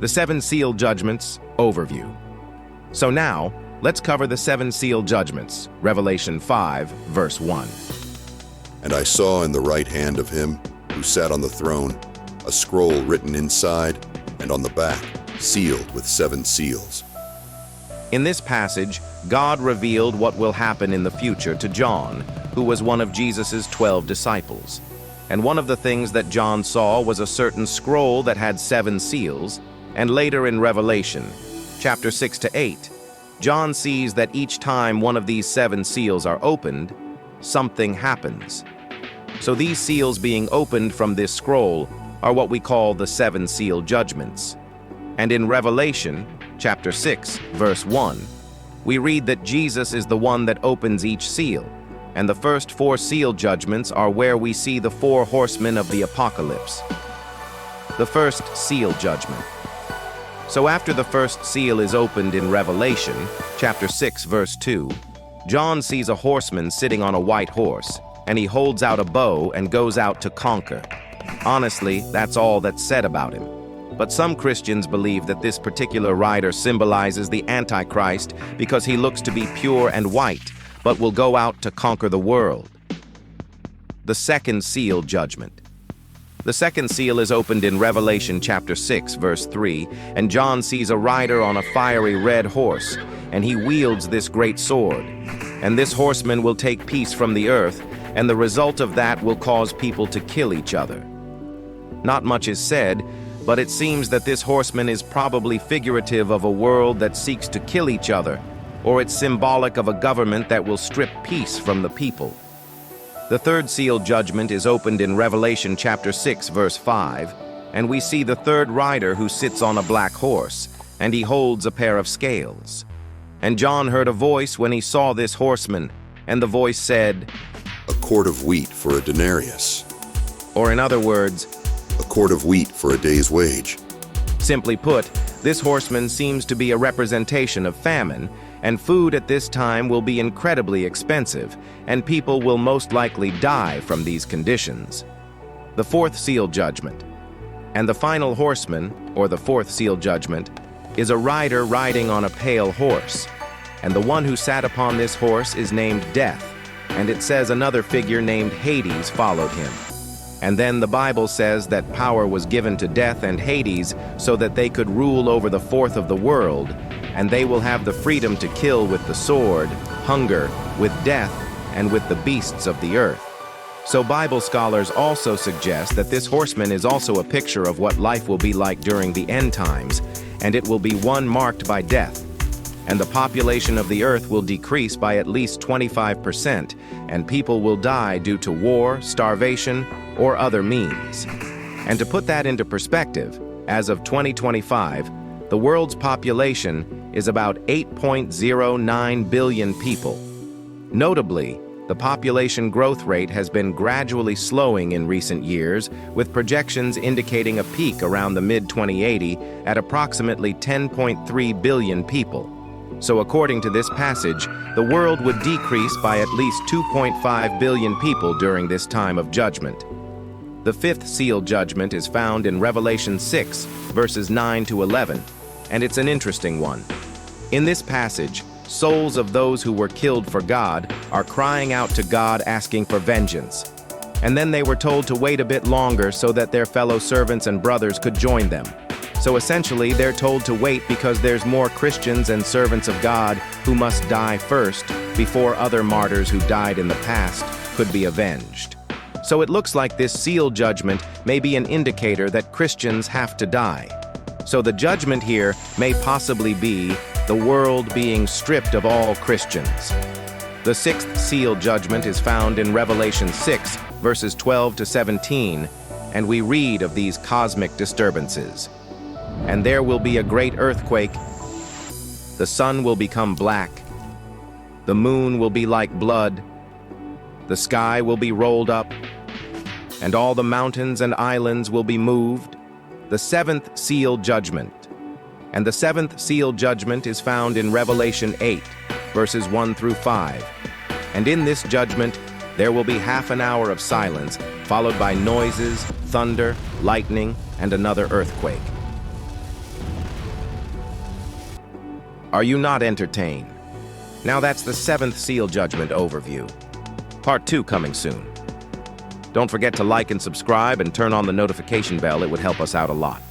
The seven seal judgments overview. So now, let's cover the seven seal judgments, Revelation 5, verse 1. And I saw in the right hand of him who sat on the throne a scroll written inside and on the back, sealed with seven seals. In this passage, God revealed what will happen in the future to John, who was one of Jesus' 12 disciples. And one of the things that John saw was a certain scroll that had seven seals, and later in Revelation, chapter 6 to 8, John sees that each time one of these seven seals are opened, something happens. So these seals being opened from this scroll are what we call the seven seal judgments. And in Revelation, chapter 6, verse 1, we read that Jesus is the one that opens each seal, and the first four seal judgments are where we see the four horsemen of the apocalypse. The first seal judgment. So after the first seal is opened in Revelation, chapter 6, verse 2, John sees a horseman sitting on a white horse, and he holds out a bow and goes out to conquer. Honestly, that's all that's said about him. But some Christians believe that this particular rider symbolizes the Antichrist because he looks to be pure and white, but will go out to conquer the world. The second seal judgment. The second seal is opened in Revelation chapter 6, verse 3, and John sees a rider on a fiery red horse, and he wields this great sword. And this horseman will take peace from the earth, and the result of that will cause people to kill each other. Not much is said, but it seems that this horseman is probably figurative of a world that seeks to kill each other, or it's symbolic of a government that will strip peace from the people. The third seal judgment is opened in Revelation chapter 6, verse 5, and we see the third rider who sits on a black horse, and he holds a pair of scales. And John heard a voice when he saw this horseman, and the voice said, A quart of wheat for a denarius. Or in other words, A quart of wheat for a day's wage. Simply put, this horseman seems to be a representation of famine, and food at this time will be incredibly expensive, and people will most likely die from these conditions. The fourth seal judgment. And the final horseman, or the fourth seal judgment, is a rider riding on a pale horse. And the one who sat upon this horse is named Death, and it says another figure named Hades followed him. And then the Bible says that power was given to Death and Hades so that they could rule over the fourth of the world, and they will have the freedom to kill with the sword, hunger, with death, and with the beasts of the earth. So Bible scholars also suggest that this horseman is also a picture of what life will be like during the end times, and it will be one marked by death. And the population of the earth will decrease by at least 25%, and people will die due to war, starvation, or other means. And to put that into perspective, as of 2025, the world's population is about 8.09 billion people. Notably, the population growth rate has been gradually slowing in recent years, with projections indicating a peak around the mid-2080 at approximately 10.3 billion people. So according to this passage, the world would decrease by at least 2.5 billion people during this time of judgment. The fifth seal judgment is found in Revelation 6, verses 9 to 11, and it's an interesting one. In this passage, souls of those who were killed for God are crying out to God asking for vengeance. And then they were told to wait a bit longer so that their fellow servants and brothers could join them. So essentially, they're told to wait because there's more Christians and servants of God who must die first before other martyrs who died in the past could be avenged. So it looks like this seal judgment may be an indicator that Christians have to die. So the judgment here may possibly be the world being stripped of all Christians. The sixth seal judgment is found in Revelation 6, verses 12 to 17, and we read of these cosmic disturbances. And there will be a great earthquake. The sun will become black. The moon will be like blood. The sky will be rolled up, and all the mountains and islands will be moved. The seventh seal judgment. And the seventh seal judgment is found in Revelation 8, verses 1 through 5. And in this judgment, there will be half an hour of silence, followed by noises, thunder, lightning, and another earthquake. Are you not entertained? Now that's the 7th seal judgment overview. Part 2 coming soon. Don't forget to like and subscribe and turn on the notification bell. It would help us out a lot.